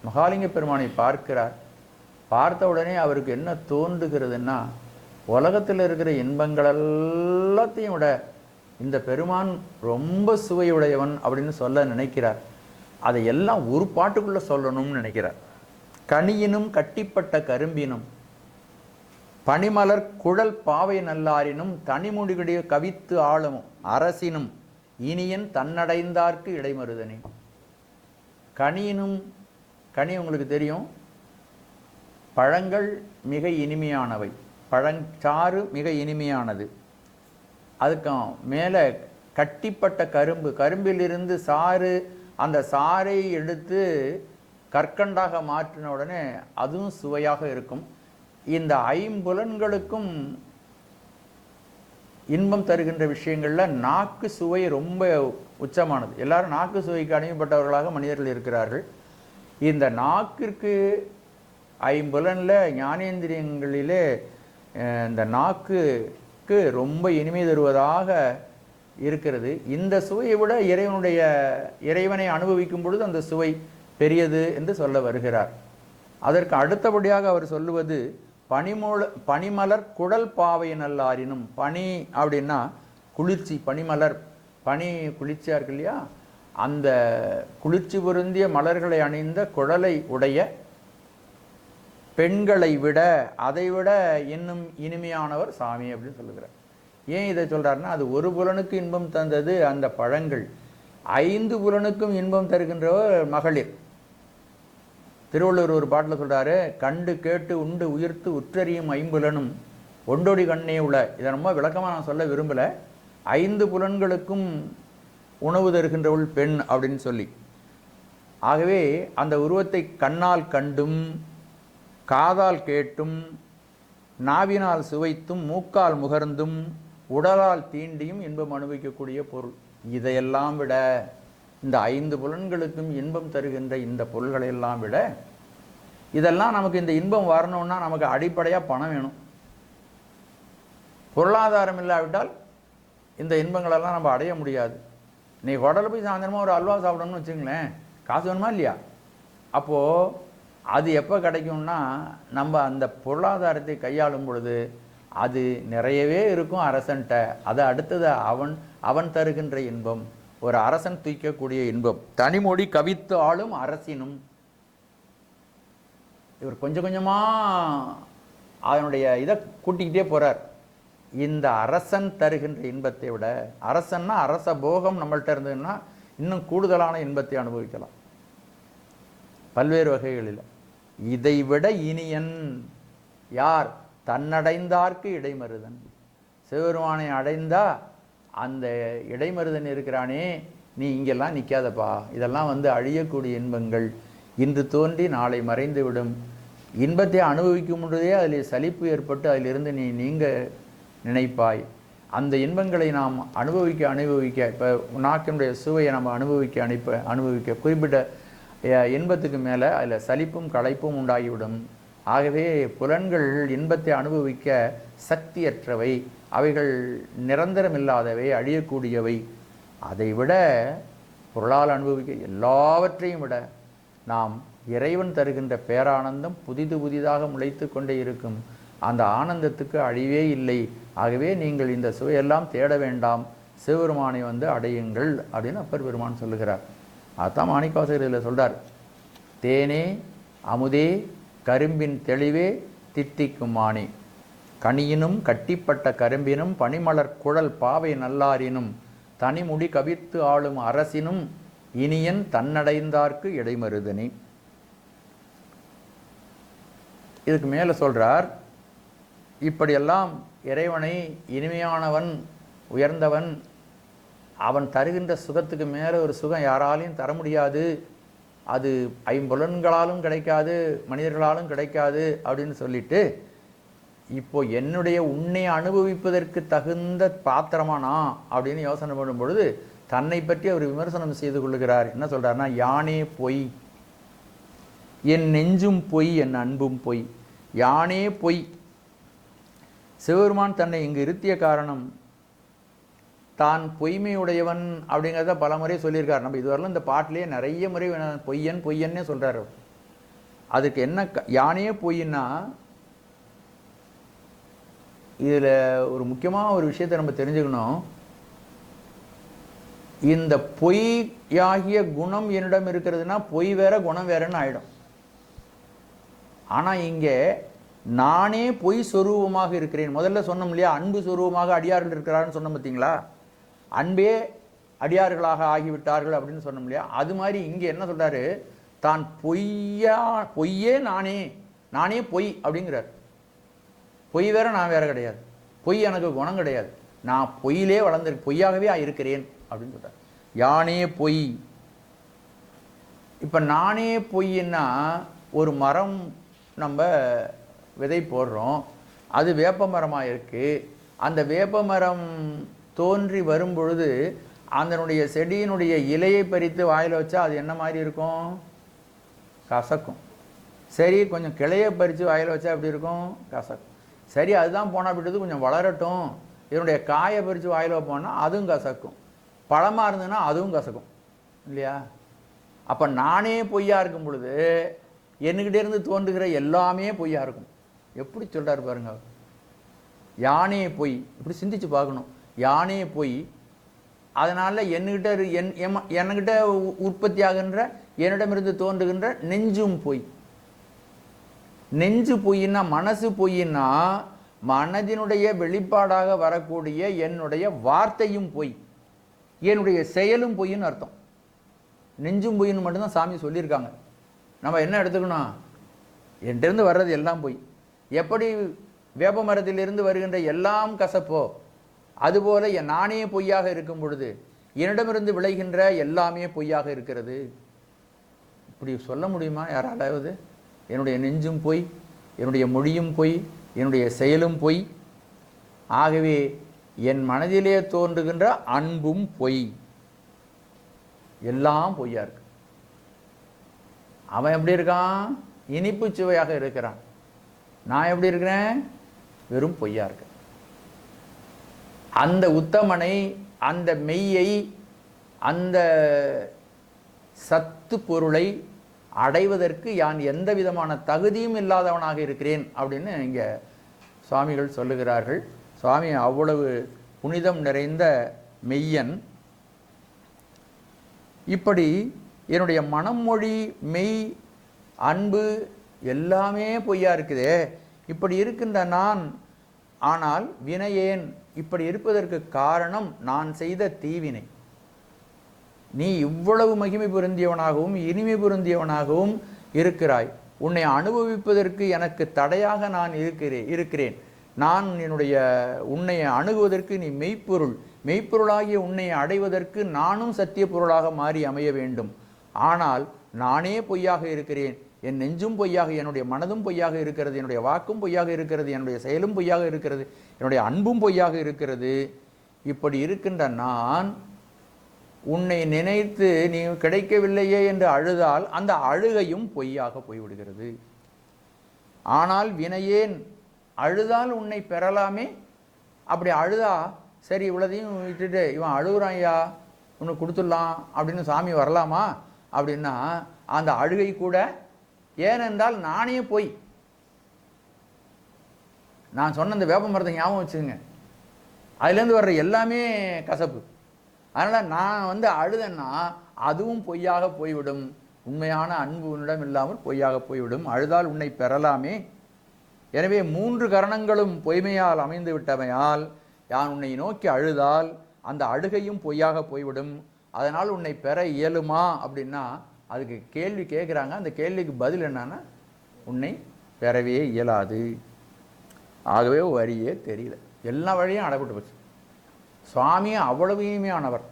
மகாலிங்க பெருமானை பார்க்கிறார். பார்த்த உடனே அவருக்கு என்ன தோன்றுகிறதுன்னா, உலகத்தில் இருக்கிற இன்பங்கள் எல்லாத்தையும் விட இந்த பெருமான் ரொம்ப சுவையுடையவன் அப்படின்னு சொல்ல நினைக்கிறார். அதை எல்லாம் ஒரு பாட்டுக்குள்ளே சொல்லணும்னு நினைக்கிறார். கனியினும் கட்டிப்பட்ட கரும்பினும் பனிமலர் குழல் பாவை நல்லாரினும் தனிமுடிகுடைய கவித்து ஆளும் அரசினும் இனியன் தன்னடைந்தார்க்கு இடைமருதனே. கனியினும், கனி உங்களுக்கு தெரியும், பழங்கள் மிக இனிமையானவை, பழச்சாறு மிக இனிமையானது. அதுக்கு மேலே கட்டிப்பட்ட கரும்பு, கரும்பிலிருந்து சாறு, அந்த சாறை எடுத்து கற்கண்டாக மாற்றின உடனே அதுவும் சுவையாக இருக்கும். இந்த 5 புலன்களுக்கும் இன்பம் தருகின்ற விஷயங்களில் நாக்கு சுவை ரொம்ப உச்சமானது. எல்லாரும் நாக்கு சுவைக்கு அடிமைப்பட்டவர்களாக மனிதர்கள் இருக்கிறார்கள். இந்த நாக்கிற்கு 5 புலனில் ஞானேந்திரியங்களிலே இந்த நாக்குக்கு ரொம்ப இனிமை தருவதாக இருக்கிறது. இந்த சுவையை விட இறைவனை அனுபவிக்கும் பொழுது அந்த சுவை பெரியது என்று சொல்ல வருகிறார். அதற்கு அடுத்தபடியாக அவர் சொல்லுவது பனிமலர் குழல் பாவை நல்லாரினும். பனி அப்படின்னா குளிர்ச்சி, பனிமலர், பனி குளிர்ச்சியாக இருக்கு இல்லையா, அந்த குளிர்ச்சி பொருந்திய மலர்களை அணிந்த குழலை உடைய பெண்களை விட அதைவிட இன்னும் இனிமையானவர் சாமி அப்படின்னு சொல்லுகிறார். ஏன் இதை சொல்கிறாருன்னா, அது ஒரு புலனுக்கு இன்பம் தந்தது அந்த பழங்கள், 5 புலனுக்கும் இன்பம் தருகின்றவர் மகளிர். திருவள்ளுவர் ஒரு பாட்டில் சொல்கிறாரு, கண்டு கேட்டு உண்டு உயிர்த்து உற்றறியும் 5 புலனும் ஒண்டொடி கண்ணே உள்ள. இதை ரொம்ப விளக்கமாக நான் சொல்ல விரும்பலை. 5 புலன்களுக்கும் உணவு தருகின்றவள் பெண் அப்படின்னு சொல்லி. ஆகவே அந்த உருவத்தை கண்ணால் கண்டும் காதால் கேட்டும் நாவினால் சுவைத்தும் மூக்கால் முகர்ந்தும் உடலால் தீண்டியும் இன்பம் அனுபவிக்கக்கூடிய பொருள். இதையெல்லாம் விட, இந்த 5 புலன்களுக்கும் இன்பம் தருகின்ற இந்த பொருள்களை எல்லாம் விட, இதெல்லாம் நமக்கு இந்த இன்பம் வரணும்னா நமக்கு அடிப்படையாக பணம் வேணும். பொருளாதாரம் இல்லாவிட்டால் இந்த இன்பங்களெல்லாம் நம்ம அடைய முடியாது. நீ ஹோட்டலில் போய் சாயந்தரமாக ஒரு அல்வா சாப்பிடணும்னு வச்சுங்களேன், காசு வேணுமா இல்லையா? அப்போது அது எப்போ கிடைக்கும்னா, நம்ம அந்த பொருளாதாரத்தை கையாளும் பொழுது அது நிறையவே இருக்கும் அரசன்ட்ட. அது அடுத்தது அவன் தருகின்ற இன்பம், ஒரு அரசன் தூக்கக்கூடிய இன்பம். தனிமொழி கவித்து ஆளும் அரசினும். இவர் கொஞ்சம் கொஞ்சமாக அதனுடைய இதை கூட்டிக்கிட்டே போகிறார். இந்த அரசன் தருகின்ற இன்பத்தை விட, அரசன்னா அரச போகம் நம்மள்கிட்ட இருந்ததுன்னா இன்னும் கூடுதலான இன்பத்தை அனுபவிக்கலாம் பல்வேறு வகைகளில். இதை விட இனியன் யார்? தன்னடைந்தார்க்கு இடைமருதன். சிவபெருமானை அடைந்தா அந்த இடைமருதன் இருக்கிறானே, நீ இங்கெல்லாம் நிற்காதப்பா, இதெல்லாம் அழியக்கூடிய இன்பங்கள், இன்று தோன்றி நாளை மறைந்து விடும். இன்பத்தை அனுபவிக்கும் பொழுதே அதில் சலிப்பு ஏற்பட்டு அதிலிருந்து நீ நீங்க நினைப்பாய். அந்த இன்பங்களை நாம் அனுபவிக்க இப்போ நாக்கினுடைய சுவையை நம்ம அனுபவிக்க குறிப்பிட்ட இன்பத்துக்கு மேலே அதில் சலிப்பும் களைப்பும் உண்டாகிவிடும். ஆகவே புலன்கள் இன்பத்தை அனுபவிக்க சக்தியற்றவை, அவைகள் நிரந்தரமில்லாதவை, அழியக்கூடியவை. அதை விட பொருளால் அனுபவிக்க எல்லாவற்றையும் விட நாம் இறைவன் தருகின்ற பேரானந்தம் புதிதாக முளைத்து கொண்டே இருக்கும். அந்த ஆனந்தத்துக்கு அழிவே இல்லை. ஆகவே நீங்கள் இந்த சுவையெல்லாம் தேட வேண்டாம், சிவபெருமானை அடையுங்கள் அப்படின்னு அப்பர் பெருமான் சொல்லுகிறார். அதுதான் மாணிக்கவாசகர் இதில் சொல்கிறார். தேனே அமுதே கரும்பின் தெளிவே தித்திக்கும் மானே. கனியினும் கட்டிப்பட்ட கரும்பினும் பனிமலர் குழல் பாவை நல்லாரினும் தனிமுடி கவித்து ஆளும் அரசினும் இனியன் தன்னடைந்தார்க்கு இடைமருதனே. இதுக்கு மேலே சொல்றார், இப்படியெல்லாம் இறைவனை இனிமையானவன், உயர்ந்தவன், அவன் தருகின்ற சுகத்துக்கு மேலே ஒரு சுகம் யாராலையும் தர முடியாது, அது ஐம்புலன்களாலும் கிடைக்காது, மனிதர்களாலும் கிடைக்காது அப்படின்னு சொல்லிட்டு, இப்போ என்னுடைய உன்னை அனுபவிப்பதற்கு தகுந்த பாத்திரமானா அப்படின்னு யோசனை பண்ணும் பொழுது தன்னை பற்றி அவர் விமர்சனம் செய்து கொள்ளுகிறார். என்ன சொல்றாருன்னா, யானே பொய், என் நெஞ்சும் பொய், என் அன்பும் பொய். யானே பொய். சிவபெருமான் தன்னை இங்கு இருத்திய காரணம், தான் பொய்மையுடையவன் அப்படிங்கிறத பல முறை சொல்லியிருக்கார். நம்ம இதுவரையிலும் இந்த பாட்டிலேயே நிறைய முறை பொய்யன் பொய்யன்னே சொல்றாரு. அதுக்கு என்ன யானே பொய்ன்னா, இதில் ஒரு முக்கியமான ஒரு விஷயத்தை நம்ம தெரிஞ்சுக்கணும். இந்த பொய்யாகிய குணம் என்னிடம் இருக்கிறதுனா பொய் வேற குணம் வேறன்னு ஆயிடும். ஆனால் இங்கே நானே பொய் சொரூபமாக இருக்கிறேன். முதல்ல சொன்னோம் இல்லையா, அன்பு சொரூபமாக அடியார்கள் இருக்கிறாருன்னு சொன்னோம் பார்த்தீங்களா, அன்பே அடியார்களாக ஆகிவிட்டார்கள் அப்படின்னு சொன்னோம் இல்லையா. அது மாதிரி இங்கே என்ன சொல்றாரு, தான் பொய்யே நானே, நானே பொய் அப்படிங்கிறார். பொய் வேற நான் வேற கிடையாது, பொய் எனக்கு குணம் கிடையாது, நான் பொய்யிலே வளர்ந்து பொய்யாகவே இருக்கிறேன் அப்படின்னு சொல்றார். யானே பொய். இப்போ நானே பொய்ன்னா, ஒரு மரம் நம்ம விதை போடுறோம், அது வேப்ப மரமாக இருக்குது. அந்த வேப்ப மரம் தோன்றி வரும் பொழுது அதனுடைய செடியினுடைய இலையை பறித்து வாயில் வச்சா அது என்ன மாதிரி இருக்கும்? கசக்கும். சரி, கொஞ்சம் கிளையை பறித்து வாயில் வச்சா எப்படி இருக்கும்? கசக்கும். சரி, அதுதான் போனால் விட்டது, கொஞ்சம் வளரட்டும், இதனுடைய காயை பறித்து வாயில் வைப்போம்னா அதுவும் கசக்கும். பழமாக இருந்ததுன்னா அதுவும் கசக்கும் இல்லையா? அப்போ நானே பொய்யா இருக்கும் பொழுது என்கிட்ட இருந்து தோன்றுகிற எல்லாமே பொய்யா இருக்கும். எப்படி சொல்றாரு பாருங்க. யானே பொய். இப்படி சிந்திச்சு பார்க்கணும். யானே பொய். அதனால என்கிட்ட உற்பத்தி ஆகின்ற, என்னிடமிருந்து தோன்றுகின்ற நெஞ்சும் பொய். நெஞ்சு பொய்னா, மனசு பொய்னா, மனதினுடைய வெளிப்பாடாக வரக்கூடிய என்னுடைய வார்த்தையும் பொய், என்னுடைய செயலும் பொய்ன்னு அர்த்தம். நெஞ்சும் பொய்ன்னு மட்டும்தான் சாமி சொல்லியிருக்காங்க. நம்ம என்ன எடுத்துக்கணும்? என்கிட்ட வர்றது எல்லாம் பொய். எப்படி வேப்ப மரத்திலிருந்து வருகின்ற எல்லாம் கசப்போ, அதுபோல நானே பொய்யாக இருக்கும் பொழுது என்னிடமிருந்து விளைகின்ற எல்லாமே பொய்யாக இருக்கிறது. இப்படி சொல்ல முடியுமா யாராலாவது? என்னுடைய நெஞ்சும் பொய், என்னுடைய மொழியும் பொய், என்னுடைய செயலும் பொய். ஆகவே என் மனதிலே தோன்றுகின்ற அன்பும் பொய், எல்லாம் பொய்யா இருக்கு. அவன் எப்படி இருக்கான்? இனிப்பு சுவையாக இருக்கிறான். நான் எப்படி இருக்கிறேன்? வெறும் பொய்யா இருக்கேன். அந்த உத்தமனை, அந்த மெய்யை, அந்த சத்து பொருளை அடைவதற்கு யான் எந்த விதமான தகுதியும் இல்லாதவனாக இருக்கிறேன் அப்படின்னு இங்கே சுவாமிகள் சொல்லுகிறார்கள். சுவாமி அவ்வளவு புனிதம் நிறைந்த மெய்யன். இப்படி என்னுடைய மனம், மொழி, மெய், அன்பு எல்லாமே பொய்யா இருக்குதே. இப்படி இருக்கின்ற நான், ஆனால் வினையேன். இப்படி இருப்பதற்கு காரணம் நான் செய்த தீவினை. நீ இவ்வளவு மகிமை பொருந்தியவனாகவும் இனிமை பொருந்தியவனாகவும் இருக்கிறாய். உன்னை அனுபவிப்பதற்கு எனக்கு தடையாக நான் இருக்கிறேன். நான் உன்னை அணுகுவதற்கு நீ மெய்ப்பொருள், மெய்ப்பொருளாகிய உன்னை அடைவதற்கு நானும் சத்திய பொருளாக மாறி அமைய வேண்டும். ஆனால் நானே பொய்யாக இருக்கிறேன். என் நெஞ்சும் பொய்யாக, என்னுடைய மனதும் பொய்யாக இருக்கிறது, என்னுடைய வாக்கும் பொய்யாக இருக்கிறது, என்னுடைய செயலும் பொய்யாக இருக்கிறது, என்னுடைய அன்பும் பொய்யாக இருக்கிறது. இப்படி இருக்கின்ற நான் உன்னை நினைத்து நீ கிடைக்கவில்லையே என்று அழுதால் அந்த அழுகையும் பொய்யாக போய்விடுகிறது. ஆனால் வினையேன், அழுதால் உன்னை பெறலாமே. அப்படி அழுதா சரி இவ்வளோதையும் விட்டுட்டு இவன் அழுகுறான் ஐயா, உன்னை கொடுத்துடலாம் அப்படின்னு சாமி வரலாமா அப்படின்னா அந்த அழுகை கூட, ஏனென்றால் நானே பொய். நான் சொன்ன இந்த வேப்ப மரத்தை ஞாபகம் வச்சுங்க, அதுலேருந்து வர்ற எல்லாமே கசப்பு. அதனால் நான் அழுதேன்னா அதுவும் பொய்யாக போய்விடும். உண்மையான அன்பு உன்னிடம் இல்லாமல் பொய்யாக போய்விடும். அழுதால் உன்னை பெறலாமே. எனவே 3 கரணங்களும் பொய்மையால் அமைந்து விட்டமையால் யான் உன்னை நோக்கி அழுதால் அந்த அழுகையும் பொய்யாக போய்விடும். அதனால் உன்னை பெற இயலுமா அப்படின்னா அதுக்கு கேள்வி கேட்குறாங்க. அந்த கேள்விக்கு பதில் என்னன்னா உன்னை பெறவே இயலாது. ஆகவே வழியே தெரியல, எல்லா வழியும் அடைபட்டு போச்சு. சுவாமி அவ்வளவு இனிமையானவர்,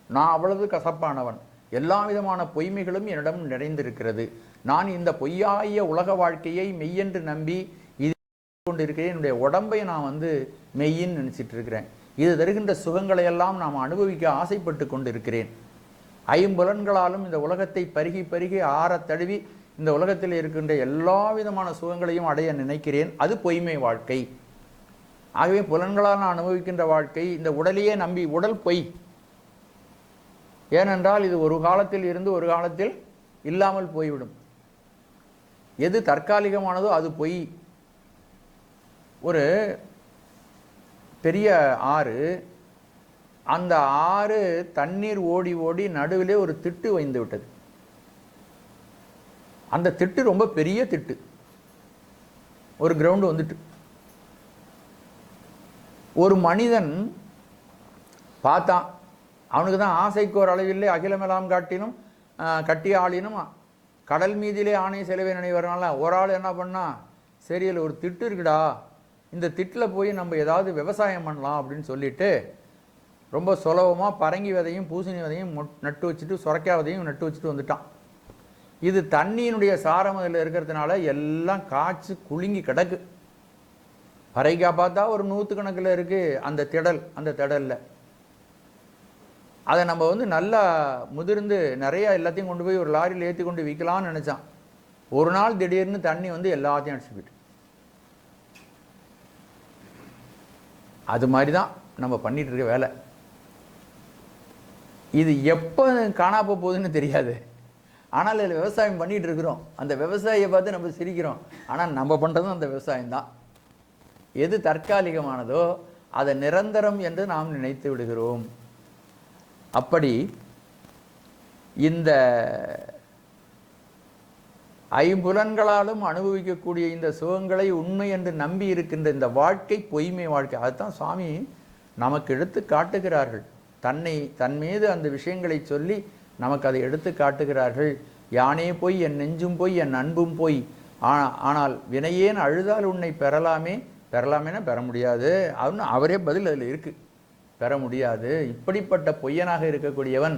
நான் அவ்வளவு கசப்பானவன், எல்லா விதமான பொய்மைகளும் என்னிடம் நிறைந்திருக்கிறது. நான் இந்த பொய்யாய உலக வாழ்க்கையை மெய்யென்று நம்பி இது கொண்டிருக்கிறேன். என்னுடைய உடம்பை நான் மெய்யின்னு நினச்சிட்டு இருக்கிறேன். இது தருகின்ற சுகங்களை எல்லாம் நாம் அனுபவிக்க ஆசைப்பட்டு கொண்டிருக்கிறேன். ஐம்புலன்களாலும் இந்த உலகத்தை பருகி பருகி ஆறத் தழுவி இந்த உலகத்தில் இருக்கின்ற எல்லா விதமான சுகங்களையும் அடைய நினைக்கிறேன். அது பொய்மை வாழ்க்கை. ஆகவே புலன்களால் நான் அனுபவிக்கின்ற வாழ்க்கை, இந்த உடலையே நம்பி, உடல் பொய். ஏனென்றால் இது ஒரு காலத்தில் இருந்து ஒரு காலத்தில் இல்லாமல் போய்விடும். எது தற்காலிகமானதோ அது பொய். ஒரு பெரிய ஆறு, அந்த ஆறு தண்ணீர் ஓடி ஓடி நடுவிலே ஒரு திட்டு வைந்து விட்டது. அந்த திட்டு ரொம்ப பெரிய திட்டு, ஒரு கிரவுண்டு வந்துட்டு. ஒரு மனிதன் பார்த்தான், அவனுக்கு தான் ஆசைக்கு ஒரு அளவில்லை அகிலமெல்லாம் காட்டினும் கட்டிய ஆளினும் கடல் மீதிலே ஆணை செலவை நினைவரனால ஒரு ஆள் என்ன பண்ணா, சரி அதில் ஒரு திட்டு இருக்குடா, இந்த திட்டில் போய் நம்ம ஏதாவது விவசாயம் பண்ணலாம் அப்படின்னு சொல்லிட்டு ரொம்ப சுலபமாக பரங்கி விதையும் பூசணி விதையும் நட்டு வச்சுட்டு சுரைக்காய் விதையும் நட்டு வச்சுட்டு வந்துட்டான். இது தண்ணியினுடைய சாரம் அதில் இருக்கிறதுனால எல்லாம் காய்ச்சி குலுங்கி கிடக்கு. பறைக்காய் பார்த்தா ஒரு 100 கணக்கில் இருக்குது அந்த திடல். அந்த திடலில் அதை நம்ம நல்லா முதிர்ந்து நிறையா எல்லாத்தையும் கொண்டு போய் ஒரு லாரியில் ஏற்றி கொண்டு விற்கலாம்னு நினச்சான். ஒரு நாள் திடீர்னு தண்ணி எல்லாத்தையும் அடிச்சு போயிட்டு. அது மாதிரி தான் நம்ம பண்ணிட்டு இருக்க வேலை. இது எப்போ காணாப்போ போகுதுன்னு தெரியாது. ஆனால் இதில் விவசாயம் பண்ணிகிட்டு இருக்கிறோம். அந்த விவசாயியை பார்த்து நம்ம சிரிக்கிறோம். ஆனால் நம்ம பண்ணுறதும் அந்த விவசாயம்தான். எது தற்காலிகமானதோ அதை நிரந்தரம் என்று நாம் நினைத்து விடுகிறோம். அப்படி இந்த ஐம்புலன்களாலும் அனுபவிக்கக்கூடிய இந்த சுகங்களை உண்மை என்று நம்பி இருக்கின்ற இந்த வாழ்க்கை பொய்மை வாழ்க்கை. அதுதான் சுவாமி நமக்கு எடுத்து காட்டுகிறார்கள். தன் மீது அந்த விஷயங்களை சொல்லி நமக்கு அதை எடுத்து காட்டுகிறார்கள். யானே போய் என் நெஞ்சும் போய் என் அன்பும் போய் ஆனால் வினையேன் அழுதால் உன்னை பெறலாமே. பெறலாமேனா பெற முடியாது அப்படின்னு அவரே பதில் அதில் இருக்கு. பெற முடியாது. இப்படிப்பட்ட பொய்யனாக இருக்கக்கூடியவன்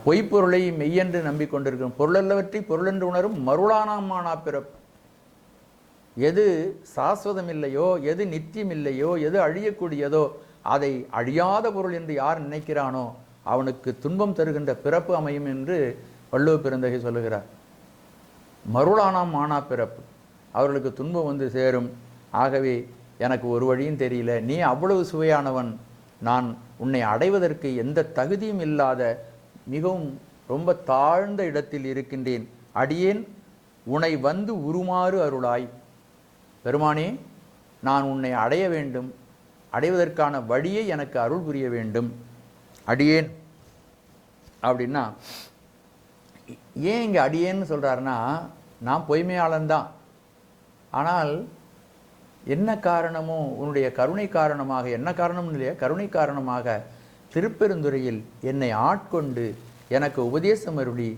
பொய்ப்பொருளை மெய்யென்று நம்பிக்கொண்டிருக்கும். பொருளல்லவற்றி பொருளென்று உணரும் மருளானாமானா பிறப்பு. எது சாஸ்வதம் இல்லையோ, எது நித்தியம் இல்லையோ, எது அழியக்கூடியதோ அதை அழியாத பொருள் என்று யார் நினைக்கிறானோ அவனுக்கு துன்பம் தருகின்ற பிறப்பு அமையும் என்று வள்ளுவ பெருந்தகை சொல்லுகிறார். மருளானாம் மானா பிறப்பு, அவர்களுக்கு துன்பம் சேரும். ஆகவே எனக்கு ஒரு வழியும் தெரியல, நீ அவ்வளவு சுவையானவன், நான் உன்னை அடைவதற்கு எந்த தகுதியும் இல்லாத மிகவும் ரொம்ப தாழ்ந்த இடத்தில் இருக்கின்றேன். அடியேன் உன்னை உருமாறு அருளாய். பெருமானே, நான் உன்னை அடைய வேண்டும், அடைவதற்கான வழியை எனக்கு அருள் புரிய வேண்டும். அடியேன் அப்படின்னா ஏன் இங்கே அடியேன்னு சொல்கிறாருன்னா, நான் பொய்மையாளன்தான். ஆனால் என்ன காரணமோ உன்னுடைய கருணை காரணமாக, என்ன காரணம் இல்லையா, கருணை காரணமாக திருப்பெருந்துறையில் என்னை ஆட்கொண்டு எனக்கு உபதேசம் அருளி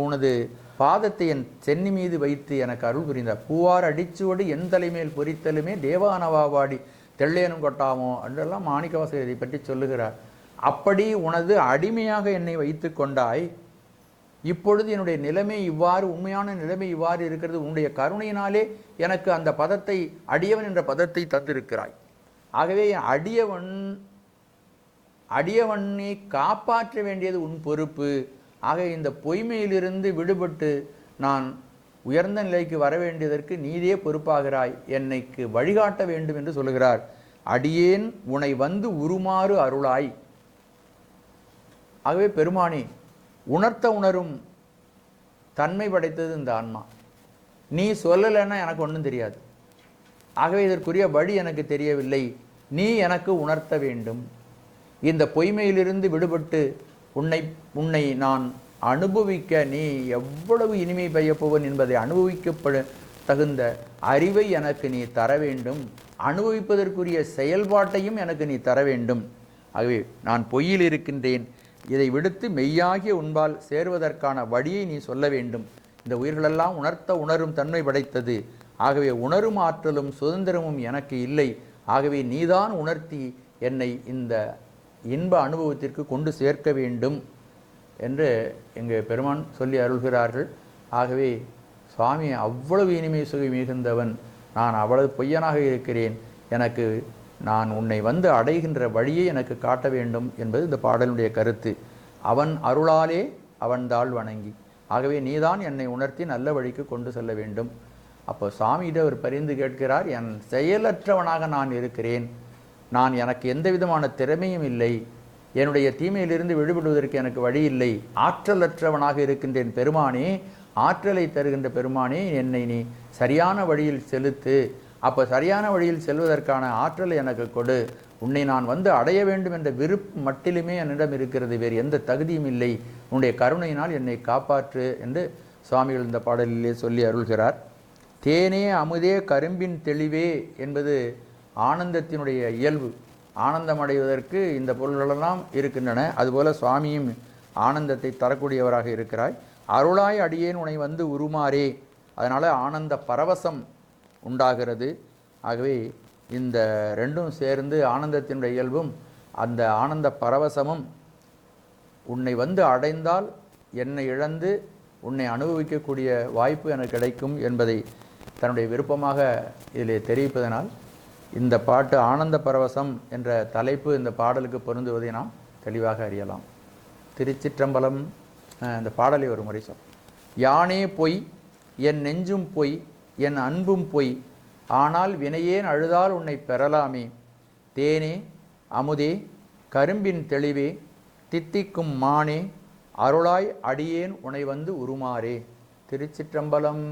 உனது பாதத்தை என் சென்னி மீது வைத்து எனக்கு அருள் புரிந்தார். பூவார் அடிச்சுவடு என் தலைமேல் பொறித்தலுமே தேவானவாவாடி தெள்ளையனும் கொட்டாமோ என்றெல்லாம் மாணிக்கவாசகர் இதை பற்றி சொல்லுகிறார். அப்படி உனது அடிமையாக என்னை வைத்து கொண்டாய். இப்பொழுது என்னுடைய நிலைமை இவ்வாறு, உண்மையான நிலைமை இவ்வாறு இருக்கிறது. உன்னுடைய கருணையினாலே எனக்கு அந்த பதத்தை, அடியவன் என்ற பதத்தை தந்திருக்கிறாய். ஆகவே அடியவனை காப்பாற்ற வேண்டியது உன் பொறுப்பு. ஆக இந்த பொய்மையிலிருந்து விடுபட்டு நான் உயர்ந்த நிலைக்கு வர வேண்டியதற்கு நீதே பொறுப்பாகிறாய், என்னைக்கு வழிகாட்ட வேண்டும் என்று சொல்லுகிறார். அடியேன் உன்னை உருமாறு அருளாய். ஆகவே பெருமானே, உணர்த்த உணரும் தன்மை படைத்தது இந்த ஆன்மா. நீ சொல்லலைன்னா எனக்கு ஒன்றும் தெரியாது. ஆகவே இதற்குரிய வழி எனக்கு தெரியவில்லை, நீ எனக்கு உணர்த்த வேண்டும். இந்த பொய்மையிலிருந்து விடுபட்டு உன்னை உன்னை நான் அனுபவிக்க நீ எவ்வளவு இனிமை பெய்யப்போவன் என்பதை அனுபவிக்கப்பட தகுந்த அறிவை எனக்கு நீ தர வேண்டும், அனுபவிப்பதற்குரிய செயல்பாட்டையும் எனக்கு நீ தர வேண்டும். ஆகவே நான் பொய்யில் இருக்கின்றேன், இதை விடுத்து மெய்யாகிய உன்பால் சேருவதற்கான வழியை நீ சொல்ல வேண்டும். இந்த உயிர்களெல்லாம் உணரும் தன்மை படைத்தது. ஆகவே உணரும் ஆற்றலும் சுதந்திரமும் எனக்கு இல்லை. ஆகவே நீதான் உணர்த்தி என்னை இந்த இன்ப அனுபவத்திற்கு கொண்டு சேர்க்க வேண்டும் என்று எங்கள் பெருமான் சொல்லி அருள்கிறார்கள். ஆகவே சுவாமி அவ்வளவு இனிமை சுகி மிகுந்தவன், நான் அவ்வளவு பொய்யனாக இருக்கிறேன், எனக்கு நான் உன்னை வந்து அடைகின்ற வழியை எனக்கு காட்ட வேண்டும் என்பது இந்த பாடலுடைய கருத்து. அவன் அருளாலே அவன்தாள் வணங்கி, ஆகவே நீதான் என்னை உணர்த்தி நல்ல வழிக்கு கொண்டு செல்ல வேண்டும். அப்போ சாமியிடம் அவர் பரிந்து கேட்கிறார், என் செயலற்றவனாக நான் இருக்கிறேன், எனக்கு எந்த விதமான திறமையும் இல்லை, என்னுடைய தீமையிலிருந்து விடுபடுவதற்கு எனக்கு வழி இல்லை, ஆற்றலற்றவனாக இருக்கின்றேன் பெருமானே, ஆற்றலை தருகின்ற பெருமானே, என்னை நீ சரியான வழியில் செலுத்து, அப்போ சரியான வழியில் செல்வதற்கான ஆற்றலை எனக்கு கொடு, உன்னை நான் வந்து அடைய வேண்டும் என்ற விருப்பம் மட்டிலுமே என்னிடம் இருக்கிறது, வேறு எந்த தகுதியும் இல்லை, உன்னுடைய கருணையினால் என்னை காப்பாற்று என்று சுவாமிகள் இந்த பாடலிலே சொல்லி அருள்கிறார். தேனே அமுதே கரும்பின் தெளிவே என்பது ஆனந்தத்தினுடைய இயல்பு. ஆனந்தம் அடைவதற்கு இந்த பொருள்களெல்லாம் இருக்கின்றன. அதுபோல சுவாமியும் ஆனந்தத்தை தரக்கூடியவராக இருக்கிறாய். அருளாய் அடியேன் உன்னை வந்து உருமாறே, அதனால் ஆனந்த பரவசம் உண்டாகிறது. ஆகவே இந்த ரெண்டும் சேர்ந்து ஆனந்தத்தினுடைய இயல்பும் அந்த ஆனந்த பரவசமும் உன்னை வந்து அடைந்தால் என்னை இழந்து உன்னை அனுபவிக்கக்கூடிய வாய்ப்பு எனக்கு கிடைக்கும் என்பதை தன்னுடைய விருப்பமாக இதில் தெரிவிப்பதனால் இந்த பாட்டு ஆனந்த பரவசம் என்ற தலைப்பு இந்த பாடலுக்கு பொருந்துவதை நாம் தெளிவாக அறியலாம். திருச்சிற்றம்பலம். இந்த பாடலை ஒரு முறை சொல். யானே பொய், என் நெஞ்சும் பொய், என் அன்பும் பொய், ஆனால் வினையேன் அழுதால் உன்னை பெறலாமே, தேனே அமுதே கரும்பின் தெளிவே, தித்திக்கும் மானே, அருளாய் அடியேன் உனை வந்து உருமாறே. திருச்சிற்றம்பலம்.